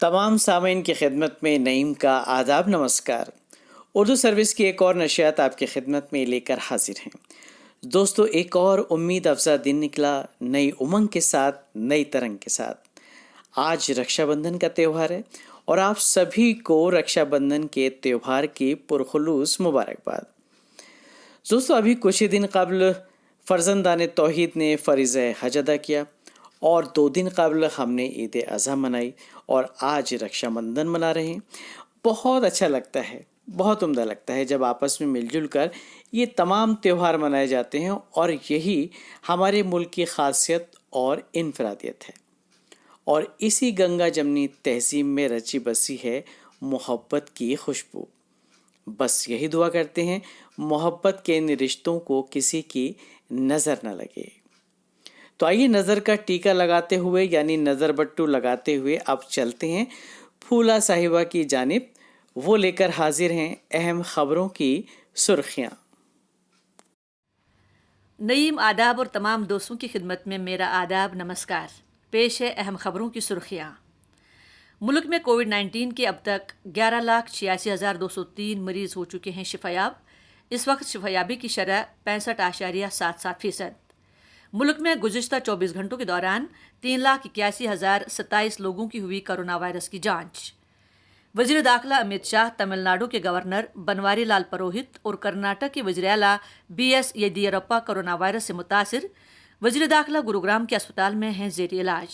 तमाम सामीन की खिदमत में नईम का आदाब नमस्कार। उर्दू सर्विस की एक और नशियात आपकी खिदमत में लेकर हाजिर हैं। दोस्तों, एक और उम्मीद अफजा दिन निकला, नई उमंग के साथ, नई तरंग के साथ। आज रक्षाबंधन का त्यौहार है और आप सभी को रक्षाबंधन के त्यौहार की पुरखुलूस मुबारकबाद। दोस्तों, अभी कुछ ही दिन कबल फर्जंदान तौहीद ने फ़रीज़ हज अदा किया और 2 दिन कबल हमने ईद अज़हा मनाई और आज रक्षाबंधन मना रहे हैं। बहुत अच्छा लगता है, बहुत उम्दा लगता है जब आपस में मिलजुल कर ये तमाम त्यौहार मनाए जाते हैं और यही हमारे मुल्क की खासियत और इनफरादियत है। और इसी गंगा जमनी तहजीब में रची बसी है मोहब्बत की खुशबू। बस यही दुआ करते हैं मोहब्बत के इन रिश्तों को किसी की नज़र न लगे। तो आइए नज़र का टीका लगाते हुए यानी नज़र बट्टू लगाते हुए अब चलते हैं फूला साहिबा की जानिब। वो लेकर हाजिर हैं अहम खबरों की सुर्खियाँ। नईम आदाब और तमाम दोस्तों की खिदमत में मेरा आदाब नमस्कार। पेश है अहम खबरों की सुर्खियाँ। मुल्क में कोविड-19 के अब तक 11,86,203 मरीज़ हो चुके हैं शिफायाब। इस वक्त शिफायाबी की शरह 65.77%। मुल्क में गुज़िश्ता 24 घंटों के दौरान 3,81,027 लोगों की हुई कोरोना वायरस की जांच। वज़ीर दाखिला अमित शाह, तमिलनाडु के गवर्नर बनवारी लाल पुरोहित और कर्नाटक के वज़ीर आला BS येदियुरप्पा कोरोना वायरस से मुतासिर। वज़ीर दाखिला गुरुग्राम के अस्पताल में हैं ज़ेर इलाज।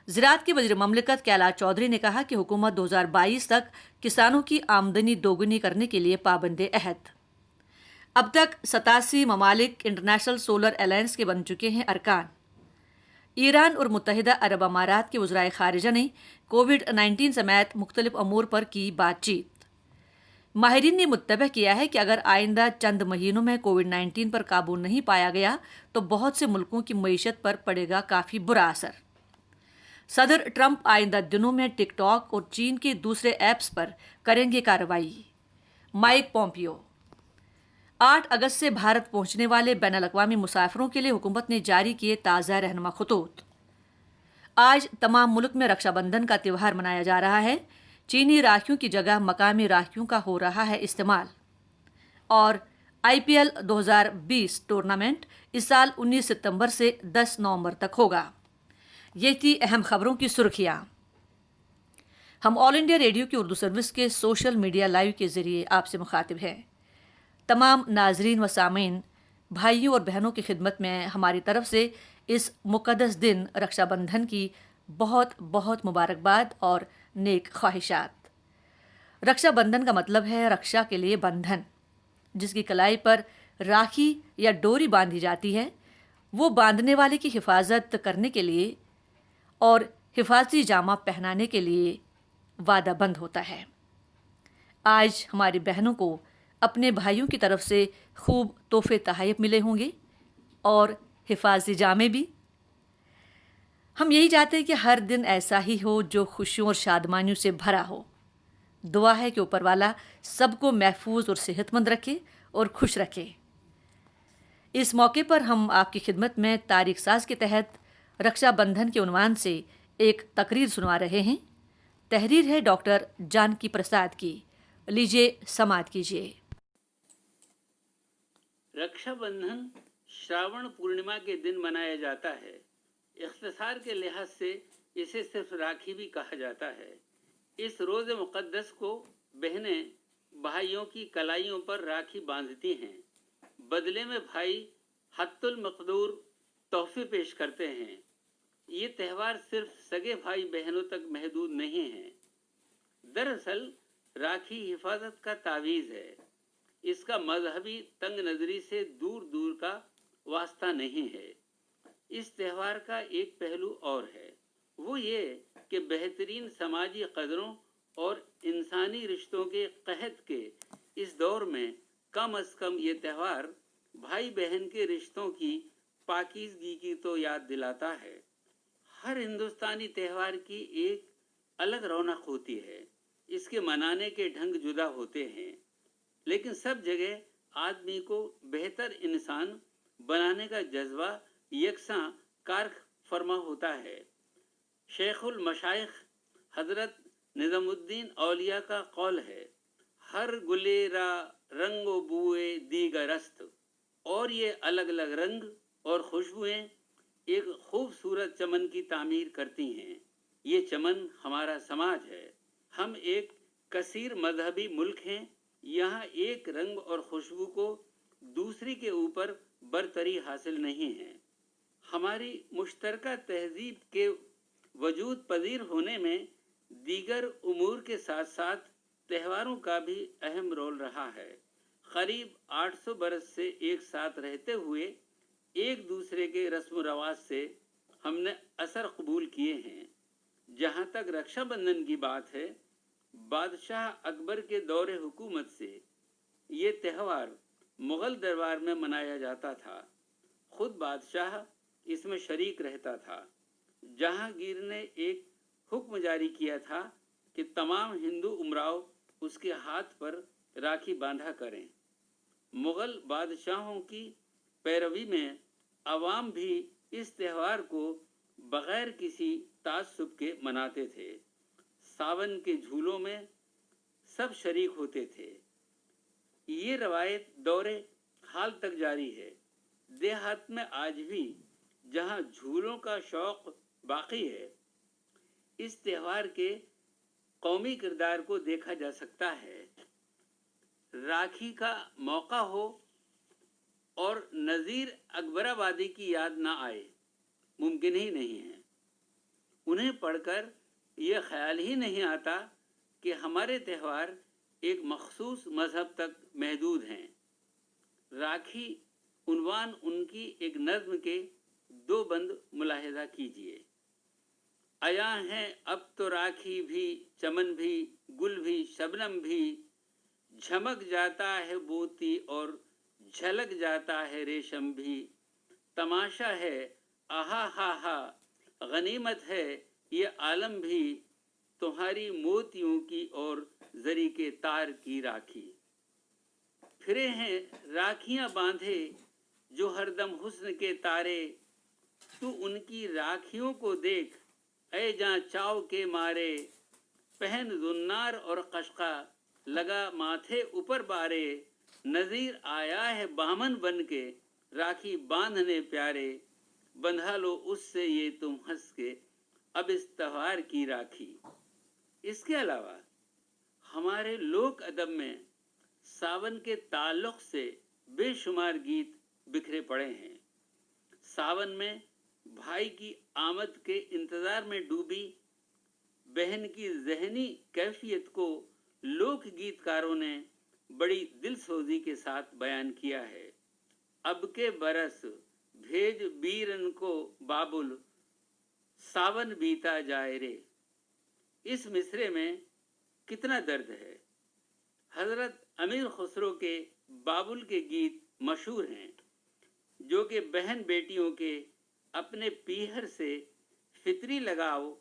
ज़राअत के वज़ीर ममलिकत कैलाश चौधरी ने कहा कि हुकूमत 2022 तक किसानों की आमदनी दोगुनी करने के लिए पाबंद अहद। अब तक 87 ममालिक इंटरनेशनल सोलर अलायंस के बन चुके हैं अरकान। ईरान और मुत्तहिदा अरब अमारात के वज़राए ख़ारिजा ने कोविड-19 समेत मुख्तलिफ अमूर पर की बातचीत। माहिरीन ने मुत्तबह किया है कि अगर आइंदा चंद महीनों में कोविड-19 पर काबू नहीं पाया गया तो बहुत से मुल्कों की मईशत पर पड़ेगा काफ़ी बुरा असर। सदर ट्रंप आइंदा दिनों में टिकटॉक और चीन के दूसरे ऐप्स पर करेंगे कार्रवाई। माइक पोम्पियो 8 अगस्त से भारत पहुंचने वाले बैनुल-अक़वामी मुसाफिरों के लिए हुकूमत ने जारी किए ताज़ा रहनुमा खतूत। आज तमाम मुल्क में रक्षाबंधन का त्यौहार मनाया जा रहा है। चीनी राखियों की जगह मकामी राखियों का हो रहा है इस्तेमाल। और IPL 2020 टूर्नामेंट इस साल 19 सितंबर से 10 नवंबर तक होगा। ये थी अहम खबरों की सुर्खियाँ। हम ऑल इंडिया रेडियो की उर्दू सर्विस के सोशल मीडिया लाइव के ज़रिए आपसे मुखातिब हैं। तमाम नाजरीन व सामीन, भाइयों और बहनों की खिदमत में हमारी तरफ से इस मुक़द्दस दिन रक्षाबंधन की बहुत बहुत मुबारकबाद और नेक ख्वाहिशात। रक्षाबंधन का मतलब है रक्षा के लिए बंधन। जिसकी कलाई पर राखी या डोरी बांधी जाती है, वो बांधने वाले की हिफाजत करने के लिए और हिफाजती जामा पहनाने के लिए वादाबंद होता है। आज हमारी बहनों को अपने भाइयों की तरफ से खूब तोहफे तहाइफ मिले होंगे और हिफाजती जामे भी। हम यही चाहते हैं कि हर दिन ऐसा ही हो जो खुशियों और शादमानियों से भरा हो। दुआ है कि ऊपर वाला सबको महफूज और सेहतमंद रखे और खुश रखे। इस मौके पर हम आपकी खिदमत में तारीख साज के तहत रक्षाबंधन के उन्वान से एक तकरीर सुनवा रहे हैं। तहरीर है डॉक्टर जानकी प्रसाद की। लीजिए समाअत कीजिए। रक्षाबंधन श्रावण पूर्णिमा के दिन मनाया जाता है। इख्तिसार के लिहाज से इसे सिर्फ राखी भी कहा जाता है। इस रोज़े मुक़द्दस को बहनें भाइयों की कलाइयों पर राखी बांधती हैं। बदले में भाई हत्तुल मक़दूर तोहफे पेश करते हैं। ये त्यौहार सिर्फ सगे भाई बहनों तक महदूद नहीं है। दरअसल राखी हिफाजत का तावीज़ है। इसका मजहबी तंग नज़री से दूर दूर का वास्ता नहीं है। इस त्यौहार का एक पहलू और है, वो ये कि बेहतरीन समाजी कदरों और इंसानी रिश्तों के कहत के इस दौर में कम अज़ कम ये त्यौहार भाई बहन के रिश्तों की पाकीज़गी की तो याद दिलाता है। हर हिंदुस्तानी त्यौहार की एक अलग रौनक होती है। इसके मनाने के ढंग जुदा होते हैं, लेकिन सब जगह आदमी को बेहतर इंसान बनाने का जज्बा यकसां कार फरमा होता है। शेखुल मशाइख हजरत निज़ामुद्दीन औलिया का कौल है, हर गुलेरा रंग व बुए दीगरस्त, और ये अलग अलग रंग और खुशबुएं एक खूबसूरत चमन की तामीर करती हैं। ये चमन हमारा समाज है। हम एक कसीर मजहबी मुल्क हैं। यहाँ एक रंग और खुशबू को दूसरी के ऊपर बरतरी हासिल नहीं है। हमारी मुश्तरका तहजीब के वजूद पजीर होने में दीगर उमूर के साथ साथ त्योहारों का भी अहम रोल रहा है। करीब 800 बरस से एक साथ रहते हुए एक दूसरे के रस्म रवाज से हमने असर कबूल किए हैं। जहाँ तक रक्षाबंधन की बात है, बादशाह अकबर के दौरे हुकूमत से ये त्यौहार मुग़ल दरबार में मनाया जाता था। खुद बादशाह इसमें शरीक रहता था। जहांगीर ने एक हुक्म जारी किया था कि तमाम हिंदू उमराव उसके हाथ पर राखी बांधा करें। मुग़ल बादशाहों की पैरवी में अवाम भी इस त्यौहार को बग़ैर किसी तासुब के मनाते थे। सावन के झूलों में सब शरीक होते थे। ये रवायत दौरे हाल तक जारी है। देहात में आज भी जहाँ झूलों का शौक बाकी है, इस त्यौहार के कौमी किरदार को देखा जा सकता है। राखी का मौका हो और नज़ीर अकबराबादी की याद ना आए, मुमकिन ही नहीं है। उन्हें पढ़कर यह ख्याल ही नहीं आता कि हमारे त्यौहार एक मखसूस मज़हब तक महदूद हैं। राखी उन्वान उनकी एक नज़्म के 2 बंद मुलाहिज़ा कीजिए। आया हैं अब तो राखी भी, चमन भी, गुल भी, शबनम भी, झमक जाता है मोती और झलक जाता है रेशम भी। तमाशा है आहा हा हा, गनीमत है ये आलम भी, तुम्हारी मोतियों की और जरी के तार की राखी। फिरे हैं राखियां बांधे जो हरदम हुस्न के तारे, तू उनकी राखियों को देख ऐ जहाँ चाव के मारे। पहन जुन्नार और कशका लगा माथे ऊपर बारे, नज़ीर आया है बामन बन के राखी बांधने प्यारे। बंधा लो उससे ये तुम हंस के अब इस त्योहार की राखी। इसके अलावा हमारे लोक अदब में सावन के ताल्लुक़ से बेशुमार गीत बिखरे पड़े हैं। सावन में भाई की आमद के इंतज़ार में डूबी बहन की ज़हनी कैफियत को लोक गीतकारों ने बड़ी दिलसोजी के साथ बयान किया है। अब के बरस भेज बीरन को बाबुल, सावन बीता जाए रे। इस मिसरे में कितना दर्द है। हज़रत अमीर खुसरो के बाबुल के गीत मशहूर हैं, जो कि बहन बेटियों के अपने पीहर से फितरी लगाव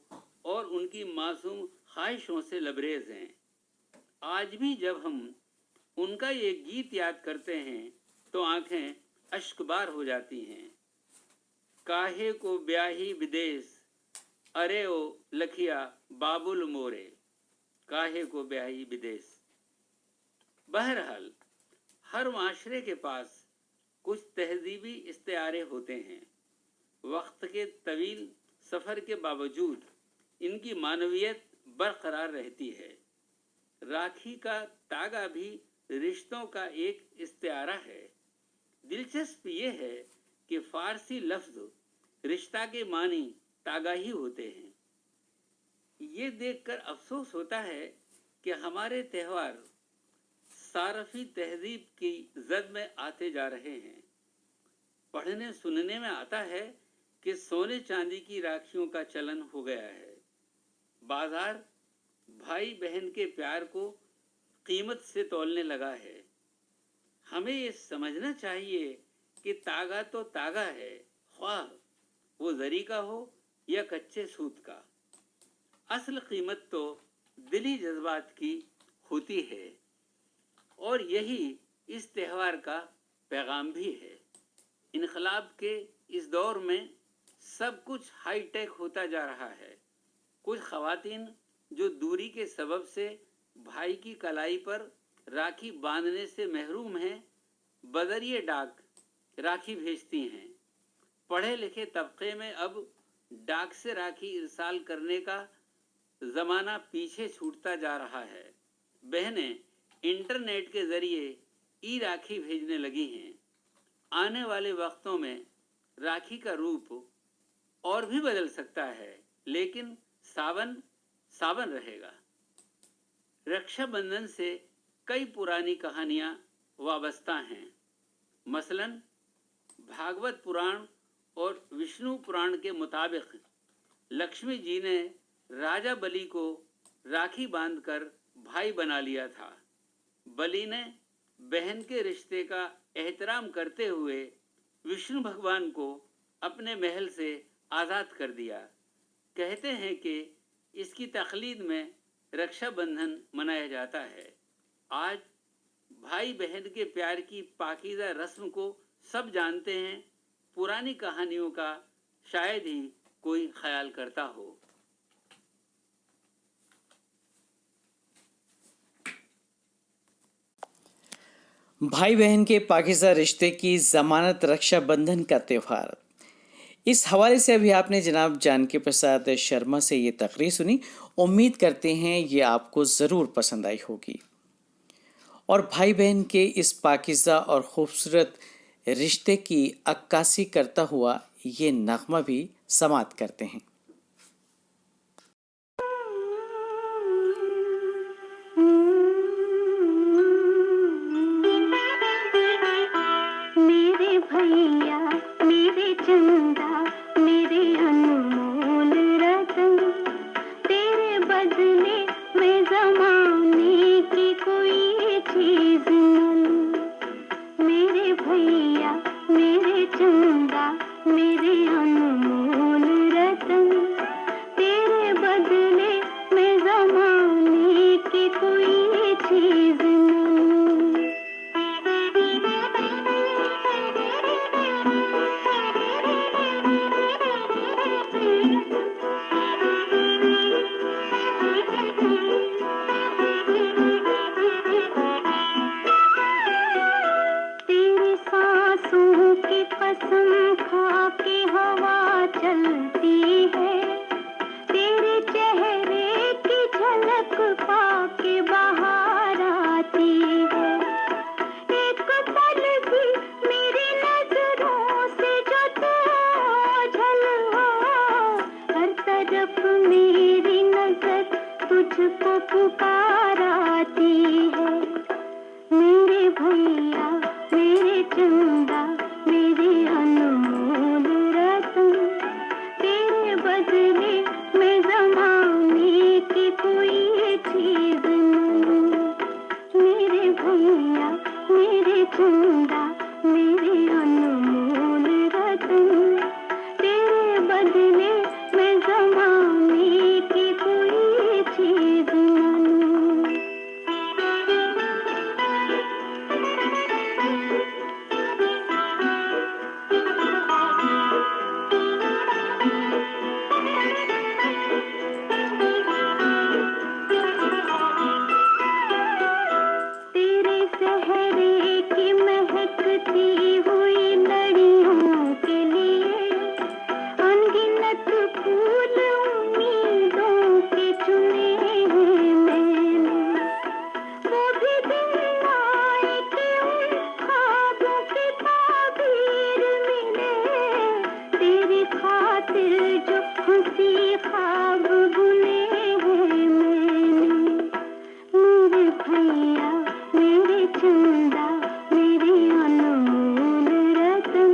और उनकी मासूम ख्वाहिशों से लबरेज हैं। आज भी जब हम उनका ये गीत याद करते हैं तो आंखें अश्कबार हो जाती हैं। काहे को ब्याही विदेश, अरे ओ लखिया बाबुल मोरे, काहे को ब्याही विदेश। बहरहाल हर माशरे के पास कुछ तहजीबी इस्तिआरे होते हैं। वक्त के तवील सफ़र के बावजूद इनकी मानवियत बरकरार रहती है। राखी का तागा भी रिश्तों का एक इस्तिआरा है। दिलचस्प ये है कि फ़ारसी लफ्ज़ रिश्ता के मानी तागा ही होते हैं। ये देखकर अफसोस होता है कि हमारे त्यौहार सारफी तहजीब की जद में आते जा रहे हैं। पढ़ने सुनने में आता है कि सोने चांदी की राखियों का चलन हो गया है। बाजार भाई बहन के प्यार को कीमत से तौलने लगा है। हमें ये समझना चाहिए कि तागा तो तागा है, ख्वाह वो जरी का हो या कच्चे सूत का। असल कीमत तो दिली जज्बात की होती है और यही इस त्यौहार का पैगाम भी है। इनकलाब के इस दौर में सब कुछ हाई टेक होता जा रहा है। कुछ ख़वातीन जो दूरी के सबब से भाई की कलाई पर राखी बांधने से महरूम हैं, बदरिए डाक राखी भेजती हैं। पढ़े लिखे तबके में अब डाक से राखी इरसाल करने का ज़माना पीछे छूटता जा रहा है। बहनें इंटरनेट के ज़रिए ई राखी भेजने लगी हैं। आने वाले वक्तों में राखी का रूप और भी बदल सकता है, लेकिन सावन सावन रहेगा। रक्षाबंधन से कई पुरानी कहानियाँ वाबस्ता हैं। मसलन भागवत पुराण और विष्णु पुराण के मुताबिक लक्ष्मी जी ने राजा बलि को राखी बांधकर भाई बना लिया था। बलि ने बहन के रिश्ते का एहतराम करते हुए विष्णु भगवान को अपने महल से आज़ाद कर दिया। कहते हैं कि इसकी तखलीद में रक्षाबंधन मनाया जाता है। आज भाई बहन के प्यार की पाकीज़ा रस्म को सब जानते हैं। पुरानी कहानियों का शायद ही कोई ख्याल करता हो। भाई बहन के पाकिज़ा रिश्ते की ज़मानत रक्षाबंधन का त्यौहार। इस हवाले से अभी आपने जनाब जानकी प्रसाद शर्मा से ये तकरीर सुनी। उम्मीद करते हैं ये आपको ज़रूर पसंद आई होगी। और भाई बहन के इस पाकिज़ा और ख़ूबसूरत रिश्ते की अक्कासी करता हुआ ये नगमा भी समात करते हैं। मेरे भैया मेरे चंदा मेरे अनमोल रतन, तेरे बदले में ज़माने की कोई चीज़ न। मेरे भैया मेरे चंदा मेरे अनमोल रतन, तेरे बदले में ज़माने की कोई चीज़ न। तेरी सांसों की कसम खा के हवा चलती है, तेरे चेहरे की झलक पाके बाहर आती है। एक पल भी मेरी नजरों से जो तू ओझल हो, हर तरफ मेरी नजर तुझको पुकार आती है। मेरे भैया मेरे चंदा मेरे अनमोल रतन, तेरे बदले में ज़माने की कोई चीज़ न। मेरे भैया मेरे चंदा मेरे अनमोल रतन, तेरे बदले में ज़माने की कोई चीज़ न। तेरे सहरे की महकती हुई लड़ियों के लिए अनगिनत फूल उम्मीदों के चुने हैं मैंने। वो भी दिन आए कि उन ख्वाबों की ताबीर मिले, तेरी खातिर जो हंसी ख्वाब बुने हैं मैंने। मेरे भैया मेरे चंदा मेरे अनमोल रतन,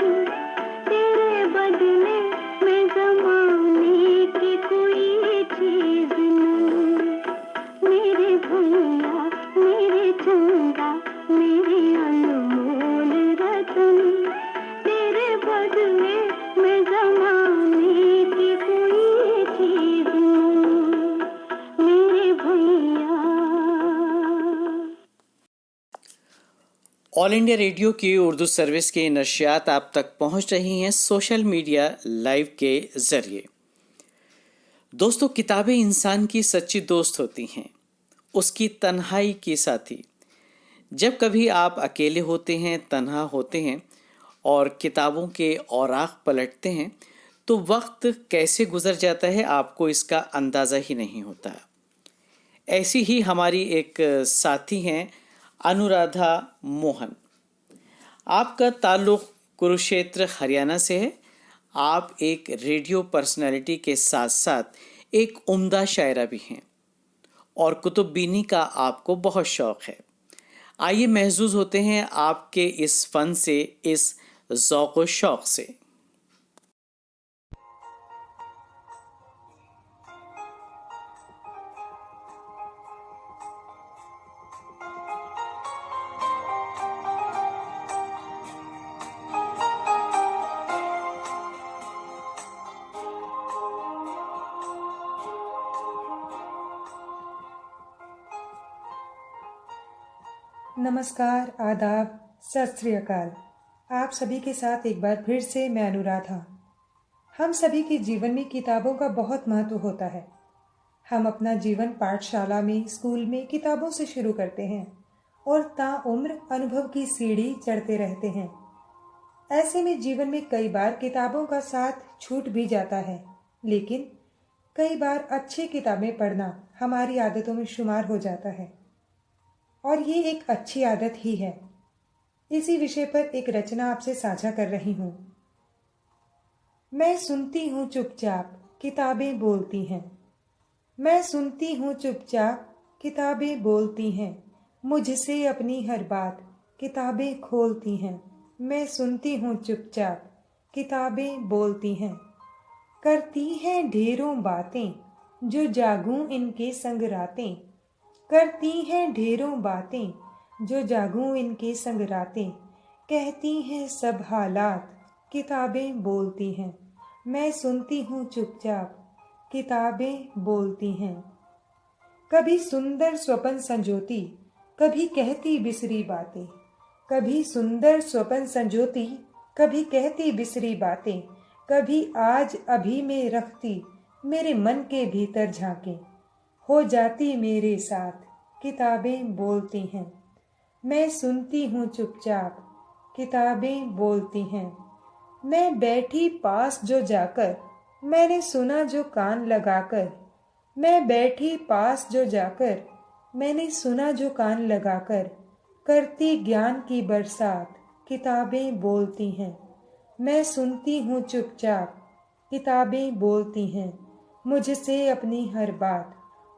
तेरे बदले में ज़माने की कोई चीज़ न। मेरे भैया मेरे चंदा मेरे अनमोल रतन, तेरे बदले में ज़माने की कोई चीज़ न। मेरे भैया। ऑल इंडिया रेडियो की उर्दू सर्विस की नशियात आप तक पहुंच रही हैं सोशल मीडिया लाइव के ज़रिए। दोस्तों, किताबें इंसान की सच्ची दोस्त होती हैं, उसकी तन्हाई की साथी। जब कभी आप अकेले होते हैं, तन्हा होते हैं और किताबों के औराख पलटते हैं, तो वक्त कैसे गुजर जाता है आपको इसका अंदाज़ा ही नहीं होता। ऐसी ही हमारी एक साथी हैं अनुराधा मोहन। आपका ताल्लुक़ कुरुक्षेत्र हरियाणा से है। आप एक रेडियो पर्सनालिटी के साथ साथ एक उम्दा शायरा भी हैं और कुतुब बीनी का आपको बहुत शौक़ है। आइए महजूज होते हैं आपके इस फ़न से, इस ज़ौक़ व शौक़ से। नमस्कार, आदाब, सत श्री अकाल। आप सभी के साथ एक बार फिर से मैं अनुराधा। हम सभी के जीवन में किताबों का बहुत महत्व होता है। हम अपना जीवन पाठशाला में, स्कूल में किताबों से शुरू करते हैं और ताउम्र अनुभव की सीढ़ी चढ़ते रहते हैं। ऐसे में जीवन में कई बार किताबों का साथ छूट भी जाता है, लेकिन कई बार अच्छी किताबें पढ़ना हमारी आदतों में शुमार हो जाता है और ये एक अच्छी आदत ही है। इसी विषय पर एक रचना आपसे साझा कर रही हूँ। मैं सुनती हूँ चुपचाप, किताबें बोलती हैं। मैं सुनती हूँ चुपचाप, किताबें बोलती हैं। मुझसे अपनी हर बात किताबें खोलती हैं। मैं सुनती हूँ चुपचाप, किताबें बोलती हैं। करती हैं ढेरों बातें, जो जागूं इनके संग रातें। करती हैं ढेरों बातें, जो जागूं इनके संग रातें। कहती हैं सब हालात, किताबें बोलती हैं। मैं सुनती हूँ चुपचाप, किताबें बोलती हैं। कभी सुंदर स्वप्न संजोती, कभी कहती बिसरी बातें। कभी सुंदर स्वप्न संजोती, कभी कहती बिसरी बातें। कभी आज अभी में रखती, मेरे मन के भीतर झांके। हो जाती मेरे साथ, किताबें बोलती हैं। मैं सुनती हूँ चुपचाप, किताबें बोलती हैं। मैं बैठी पास जो जाकर, मैंने सुना जो कान लगाकर। मैं बैठी पास जो जाकर, मैंने सुना जो कान लगाकर। करती ज्ञान की बरसात, किताबें बोलती हैं। मैं सुनती हूँ चुपचाप, किताबें बोलती हैं। मुझसे अपनी हर बात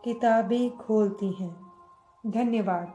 किताबें खोलती हैं। धन्यवाद।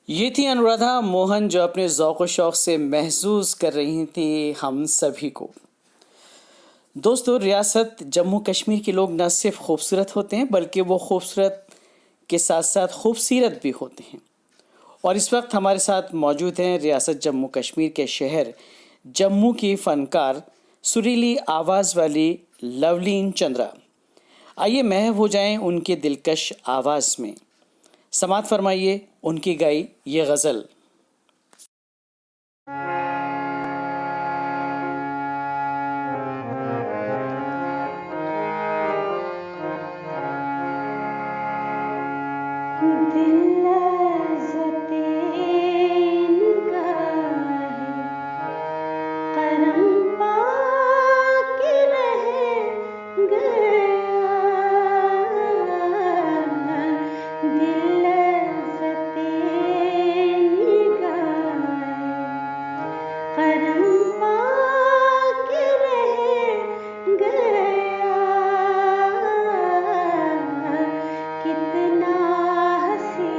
ये थी अनुराधा मोहन, जो अपने ज़ौक़ व शौक़ से महसूस कर रही थी हम सभी को। दोस्तों, रियासत जम्मू कश्मीर के लोग न सिर्फ खूबसूरत होते हैं, बल्कि वो खूबसूरत के साथ साथ खूबसीरत भी होते हैं। और इस वक्त हमारे साथ मौजूद हैं रियासत जम्मू कश्मीर के शहर जम्मू की फ़नकार, सुरीली आवाज़ वाली लवलीन चंद्रा। आइए महव हो जाएं उनके दिलकश आवाज़ में। समात फरमाइए उनकी गाई ये गज़ल। कितना हसी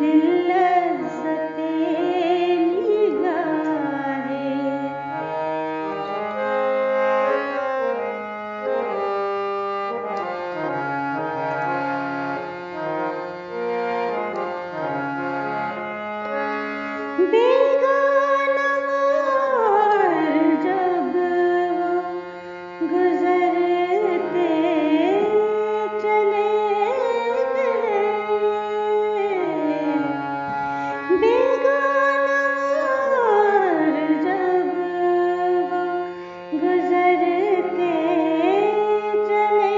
दिल लज़्ज़ते निगाहे बेगाना मोर जब वो गुज़रते चले गए बेगाना मोर जब वो गुज़रते चले गए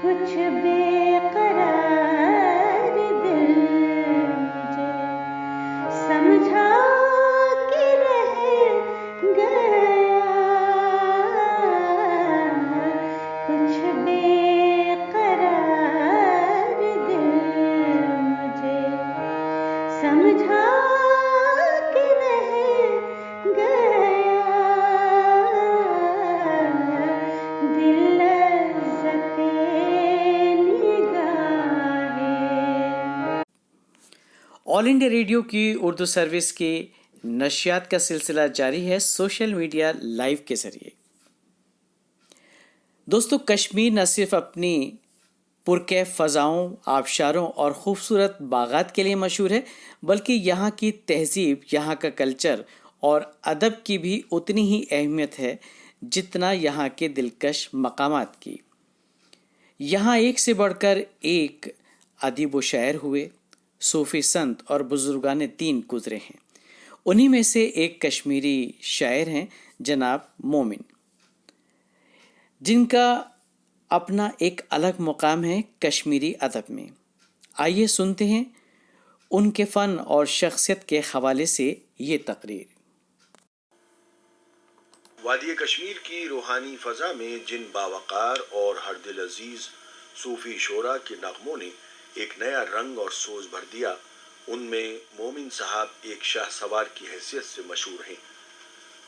कुछ बेकरार दिल मुझे समझा के रह गया कुछ बेकरार दिल मुझे समझा के रह गया दिल लज़्ज़ते निगाहे ऑल इंडिया रेडियो की उर्दू सर्विस के नशियात का सिलसिला जारी है सोशल मीडिया लाइव के जरिए। दोस्तों, कश्मीर न सिर्फ अपनी पुरकैफ फ़ज़ाओं, आबशारों और ख़ूबसूरत बागात के लिए मशहूर है, बल्कि यहाँ की तहज़ीब, यहाँ का कल्चर और अदब की भी उतनी ही अहमियत है जितना यहाँ के दिलकश मकामात की। यहाँ एक से बढ़कर एक अदीब व शायर हुए, सूफ़ी संत और बुजुर्गान दीन गुजरे हैं। उन्हीं में से एक कश्मीरी शायर हैं जनाब मोमिन, जिनका अपना एक अलग मुकाम है कश्मीरी अदब में। आइए सुनते हैं उनके फ़न और शख्सियत के हवाले से ये तकरीर। वादी कश्मीर की रूहानी फ़ज़ा में जिन बावकार और हर दिल अजीज़ सूफ़ी शोरा के नगमों ने एक नया रंग और सोज भर दिया, उनमें मोमिन साहब एक शाह सवार की हैसियत से मशहूर हैं।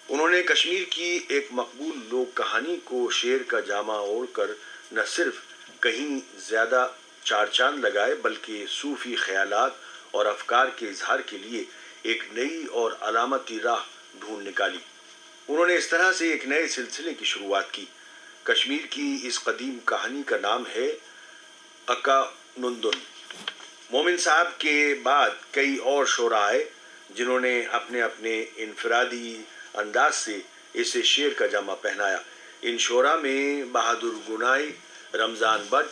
उन्होंने कश्मीर की एक मकबूल लोक कहानी को शेर का जामा ओढ़कर न सिर्फ कहीं ज़्यादा चार चांद लगाए, बल्कि सूफ़ी ख्यालात और अफकार के इजहार के लिए एक नई और अलामती राह ढूंढ निकाली। उन्होंने इस तरह से एक नए सिलसिले की शुरुआत की। कश्मीर की इस कदीम कहानी का नाम है अका नुंदुन। मोमिन साहब के बाद कई और शोरा आए जिन्होंने अपने अपने इनफरादी अंदाज से इसे शेर का जामा पहनाया। इन शोरा में बहादुर गुनाई, रमज़ान बट,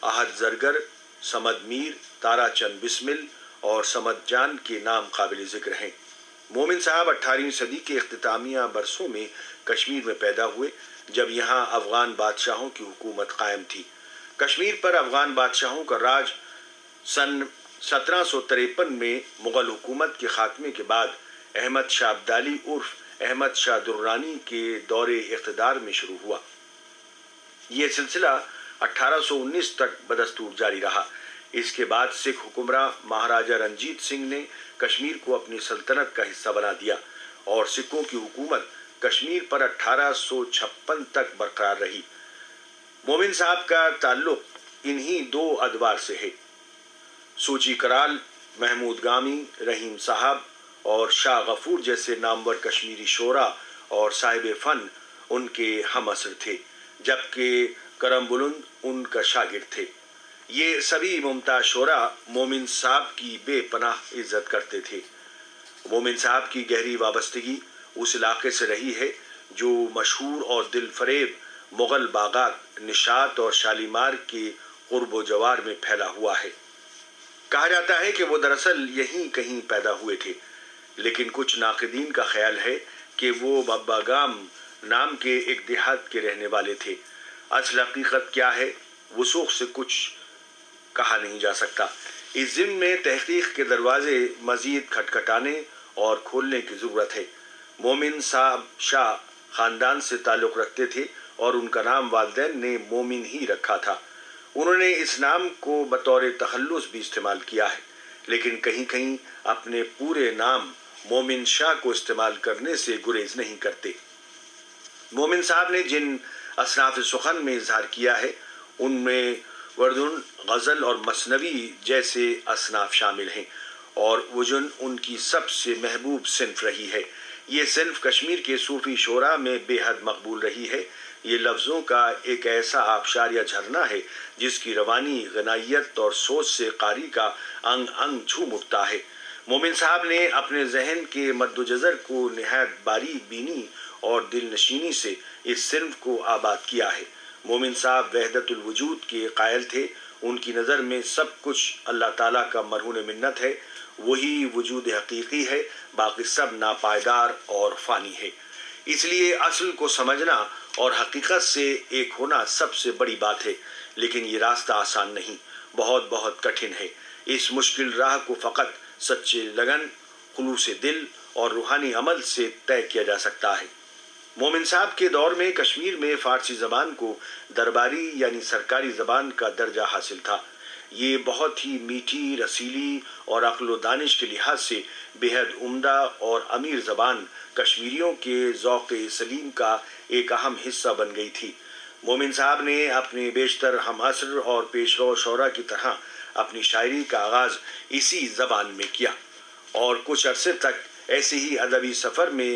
अहद जरगर, समद मीर, ताराचंद बिस्मिल और समद जान के नाम काबिल ज़िक्र हैं। मोमिन साहब 18वीं सदी के इख्तितामिया बरसों में कश्मीर में पैदा हुए, जब यहाँ अफ़गान बादशाहों की हुकूमत कायम थी। कश्मीर पर अफ़गान बादशाहों का राज सन 1753 में मुग़ल हुकूमत के ख़ात्मे के बाद अहमद शाह अब्दाली उर्फ अहमद शाह दुर्रानी के दौरे इक़्तिदार में शुरू हुआ। ये सिलसिला 1819 तक बदस्तूर जारी रहा। इसके बाद सिख हुक्मरां महाराजा रंजीत सिंह ने कश्मीर को अपनी सल्तनत का हिस्सा बना दिया और सिखों की हुकूमत कश्मीर पर 1856 तक बरकरार रही। मोमिन साहब का ताल्लुक इन्हीं दो अदवार से है। सूची कराल, महमूद गामी, रहीम साहब और शाह गफूर जैसे नामवर कश्मीरी शोरा और साहिब फ़न उनके हम असर थे, जबकि करम बुलंद उनका शागिर्द थे। ये सभी मुमताज़ शोरा मोमिन साहब की बेपनाह इज्जत करते थे। मोमिन साहब की गहरी वाबस्तगी उस इलाके से रही है जो मशहूर और दिल फरेब मुग़ल बागात, निशात और शालीमार के क़ुर्ब जवार में फैला हुआ है। कहा जाता है कि वो दरअसल यहीं कहीं पैदा हुए थे, लेकिन कुछ नाक़िदीन का ख्याल है कि वो बब्बागाम नाम के एक देहात के रहने वाले थे। असल हकीकत क्या है, वसूख से कुछ कहा नहीं जा सकता। इस ज़िम्न में तहक़ीक़ के दरवाजे मज़ीद खटखटाने और खोलने की ज़रूरत है। मोमिन साहब शाह ख़ानदान से ताल्लुक़ रखते थे और उनका नाम वालिदैन ने मोमिन ही रखा था। उन्होंने इस नाम को बतौर तखल्लुस भी इस्तेमाल किया है, लेकिन कहीं कहीं अपने पूरे नाम मोमिन शाह को इस्तेमाल करने से गुरेज नहीं करते। मोमिन साहब ने जिन असनाफ़ सुखन में इजहार किया है, उनमें وردن، غزل اور مثنوی جیسے اصناف شامل ہیں، اور وجن ان کی سب سے محبوب صنف رہی ہے۔ یہ صنف کشمیر کے صوفی شعراء میں بے حد مقبول رہی ہے۔ یہ لفظوں کا ایک ایسا آبشار یا جھرنا ہے جس کی روانی غنائیت اور سوچ سے قاری کا انگ انگ جھوم اٹھتا ہے۔ مومن صاحب نے اپنے ذہن کے مد و جزر کو نہایت باریک بینی اور دل نشینی سے اس صنف کو آباد کیا ہے۔ مومن صاحب وحدت الوجود کے قائل تھے۔ ان کی نظر میں سب کچھ اللہ تعالیٰ کا مرہون منت ہے، وہی وجود حقیقی ہے، باقی سب ناپائیدار اور فانی ہے۔ اس لیے اصل کو سمجھنا اور حقیقت سے ایک ہونا سب سے بڑی بات ہے، لیکن یہ راستہ آسان نہیں، بہت بہت کٹھن ہے۔ اس مشکل راہ کو فقط سچے لگن، خلوص دل اور روحانی عمل سے طے کیا جا سکتا ہے۔ مومن صاحب کے دور میں کشمیر میں فارسی زبان کو درباری یعنی سرکاری زبان کا درجہ حاصل تھا۔ یہ بہت ہی میٹھی، رسیلی اور عقل و دانش کے لحاظ سے بے حد عمدہ اور امیر زبان کشمیریوں کے ذوق سلیم کا ایک اہم حصہ بن گئی تھی۔ مومن صاحب نے اپنے بیشتر ہم عصر اور پیشرو شعراء کی طرح اپنی شاعری کا آغاز اسی زبان میں کیا اور کچھ عرصے تک ایسے ہی ادبی سفر میں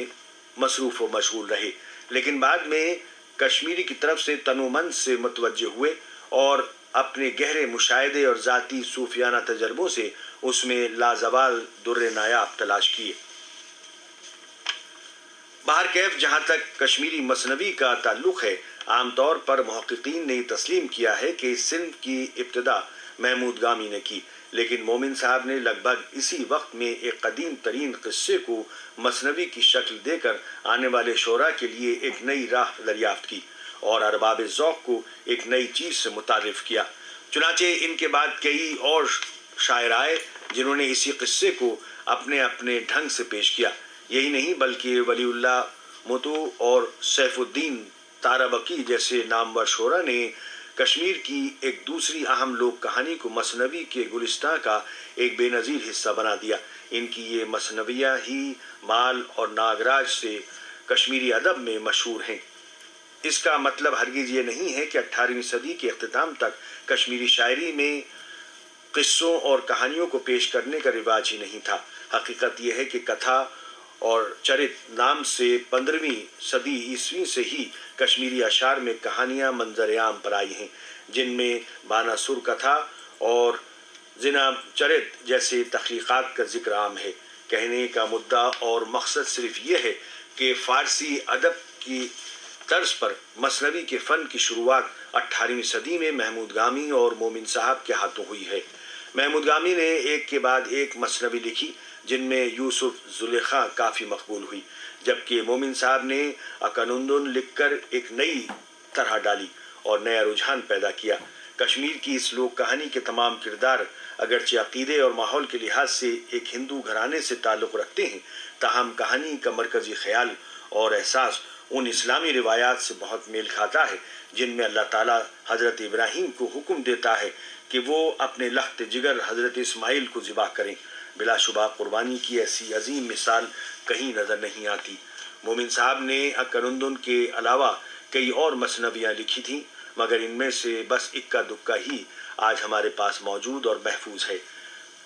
مصروف و مشغول رہے، لیکن بعد میں کشمیری کی طرف سے تن و من سے متوجہ ہوئے اور اپنے گہرے مشاہدے اور ذاتی صوفیانہ تجربوں سے اس میں لازوال در نایاب تلاش کیے۔ بہرکیف جہاں تک کشمیری مثنوی کا تعلق ہے، عام طور پر محققین نے تسلیم کیا ہے کہ اس صنف کی ابتدا محمود گامی نے کی، لیکن مومن صاحب نے لگ بھگ اسی وقت میں ایک قدیم ترین قصے کو مثنوی کی شکل دے کر آنے والے شعراء کے لیے ایک نئی راہ دریافت کی اور ارباب ذوق کو ایک نئی چیز سے متعارف کیا۔ چنانچہ ان کے بعد کئی اور شاعر آئے جنہوں نے اسی قصے کو اپنے اپنے ڈھنگ سے پیش کیا۔ یہی نہیں بلکہ ولی اللہ متو اور سیف الدین تارابکی جیسے نامور شعراء نے کشمیر کی ایک دوسری اہم لوک کہانی کو مثنوی کے گلستہ کا ایک بے نظیر حصہ بنا دیا۔ ان کی یہ مثنویہ ہی مال اور ناگراج سے کشمیری ادب میں مشہور ہیں۔ اس کا مطلب ہرگز یہ نہیں ہے کہ 18ویں صدی کے اختتام تک کشمیری شاعری میں قصوں اور کہانیوں کو پیش کرنے کا رواج ہی نہیں تھا۔ حقیقت یہ ہے کہ کتھا اور چرت نام سے 15ویں صدی عیسوی سے ہی کشمیری اشعار میں کہانیاں منظر عام پر آئی ہیں، جن میں باناسر کتھا اور زنا چرت جیسے تخلیقات کا ذکر عام ہے۔ کہنے کا مدعا اور مقصد صرف یہ ہے کہ فارسی ادب کی طرز پر مثنوی کے فن کی شروعات 18ویں صدی میں محمود گامی اور مومن صاحب کے ہاتھوں ہوئی ہے۔ محمود گامی نے ایک کے بعد ایک مثنوی لکھی جن میں یوسف زلیخا کافی مقبول ہوئی، جبکہ مومن صاحب نے اکنندن لکھ کر ایک نئی طرح ڈالی اور نیا رجحان پیدا کیا۔ کشمیر کی اس لوک کہانی کے تمام کردار اگرچہ عقیدے اور ماحول کے لحاظ سے ایک ہندو گھرانے سے تعلق رکھتے ہیں، تاہم کہانی کا مرکزی خیال اور احساس ان اسلامی روایات سے بہت میل کھاتا ہے جن میں اللہ تعالیٰ حضرت ابراہیم کو حکم دیتا ہے کہ وہ اپنے لخت جگر حضرت اسماعیل کو ذبح کریں۔ بلا شبہ قربانی کی ایسی عظیم مثال کہیں نظر نہیں آتی۔ مومن صاحب نے اکنندن کے علاوہ کئی اور مثنویاں لکھی تھیں، مگر ان میں سے بس اکا دکا ہی آج ہمارے پاس موجود اور محفوظ ہے۔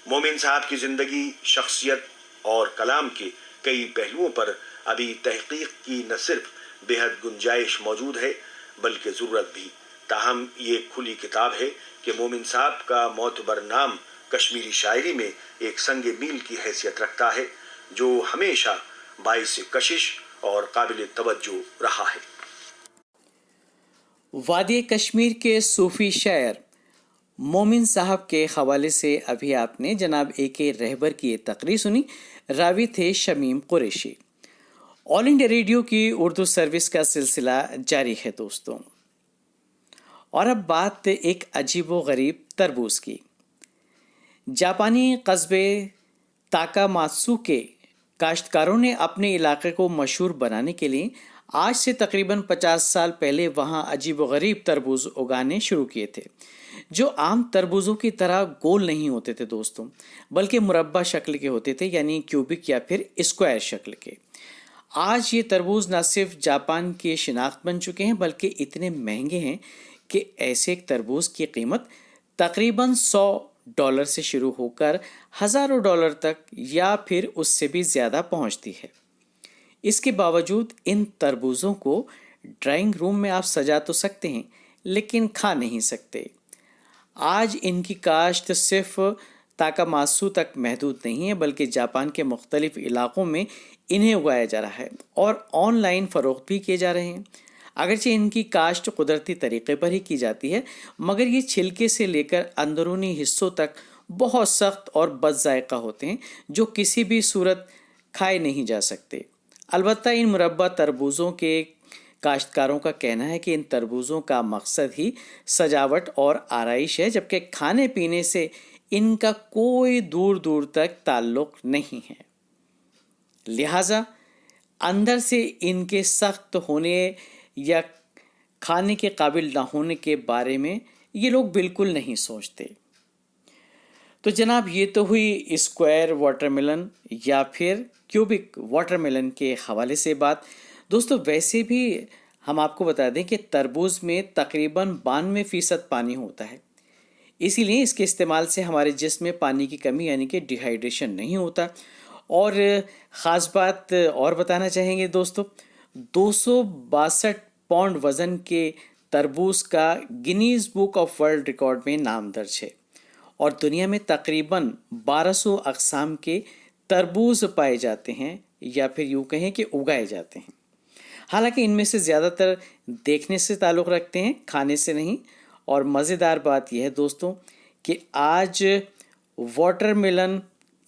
مومن صاحب کی زندگی، شخصیت اور کلام کے کئی پہلوؤں پر ابھی تحقیق کی نہ صرف بے حد گنجائش موجود ہے بلکہ ضرورت بھی۔ تاہم یہ کھلی کتاب ہے کہ مومن صاحب کا معتبر نام کشمیری شاعری میں ایک سنگ میل کی حیثیت رکھتا ہے جو ہمیشہ باعث کشش اور قابل توجہ رہا ہے۔ وادی کشمیر کے صوفی شاعر مومن صاحب کے حوالے سے ابھی آپ نے جناب اے کے رہبر کی یہ تقریر سنی۔ راوی تھے شمیم قریشی۔ آل انڈیا ریڈیو کی اردو سروس کا سلسلہ جاری ہے دوستوں، اور اب بات ایک عجیب و غریب تربوز کی۔ جاپانی قصبے تاکاماتسو کے کاشتکاروں نے اپنے علاقے کو مشہور بنانے کے لیے آج سے تقریباً 50 سال پہلے وہاں عجیب و غریب تربوز اگانے شروع کیے تھے، جو عام تربوزوں کی طرح گول نہیں ہوتے تھے دوستوں، بلکہ مربع شکل کے ہوتے تھے، یعنی کیوبک یا پھر اسکوائر شکل کے۔ آج یہ تربوز نہ صرف جاپان کی شناخت بن چکے ہیں بلکہ اتنے مہنگے ہیں کہ ایسے ایک تربوز کی قیمت तकरीबन $100 से शुरू होकर हज़ारों डॉलर तक या फिर उससे भी ज़्यादा पहुंचती है। इसके बावजूद इन तरबूजों को ड्राइंग रूम में आप सजा तो सकते हैं, लेकिन खा नहीं सकते। आज इनकी काश्त सिर्फ ताकामात्सु तक महदूद नहीं है, बल्कि जापान के मुख्तलिफ इलाकों में इन्हें उगाया जा रहा है और ऑनलाइन फ़रोख्त भी किए जा रहे हैं। अगरचे इनकी काश्त कुदरती तरीके पर ही की जाती है, मगर ये छिलके से लेकर अंदरूनी हिस्सों तक बहुत सख्त और बदजायका होते हैं, जो किसी भी सूरत खाए नहीं जा सकते। अलबत्ता इन मुरब्बा तरबूजों के काश्तकारों का कहना है कि इन तरबूजों का मकसद ही सजावट और आराइश है, जबकि खाने पीने से इनका कोई दूर दूर तक ताल्लुक नहीं है। लिहाजा अंदर से इनके सख्त होने या खाने के काबिल ना होने के बारे में ये लोग बिल्कुल नहीं सोचते। तो जनाब, ये तो हुई स्क्वायर वाटरमेलन या फिर क्यूबिक वाटरमेलन के हवाले से बात। दोस्तों, वैसे भी हम आपको बता दें कि तरबूज में तकरीबन 92% पानी होता है, इसीलिए इसके इस्तेमाल से हमारे जिस्म में पानी की कमी यानी कि डिहाइड्रेशन नहीं होता। और ख़ास बात और बताना चाहेंगे दोस्तों, 262 पाउंड वज़न के तरबूज का Guinness book of world record में नाम दर्ज है और दुनिया में तकरीबन 1200 अक़साम के तरबूज पाए जाते हैं या फिर यूँ कहें कि उगाए जाते हैं। हालांकि इनमें से ज़्यादातर देखने से ताल्लुक़ रखते हैं, खाने से नहीं। और मज़ेदार बात यह है दोस्तों कि आज वाटरमेलन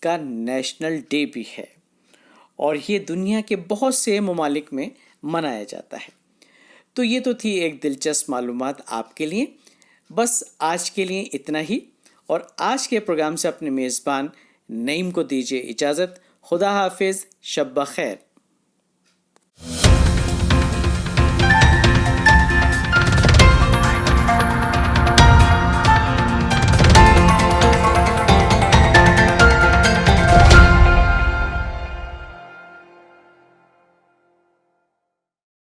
का नेशनल डे भी है और ये दुनिया के बहुत से ममालिक में मनाया जाता है। तो ये तो थी एक दिलचस्प मालूमात आपके लिए। बस आज के लिए इतना ही और आज के प्रोग्राम से अपने मेज़बान नईम को दीजिए इजाज़त। खुदा हाफिज़, शब बख़ैर।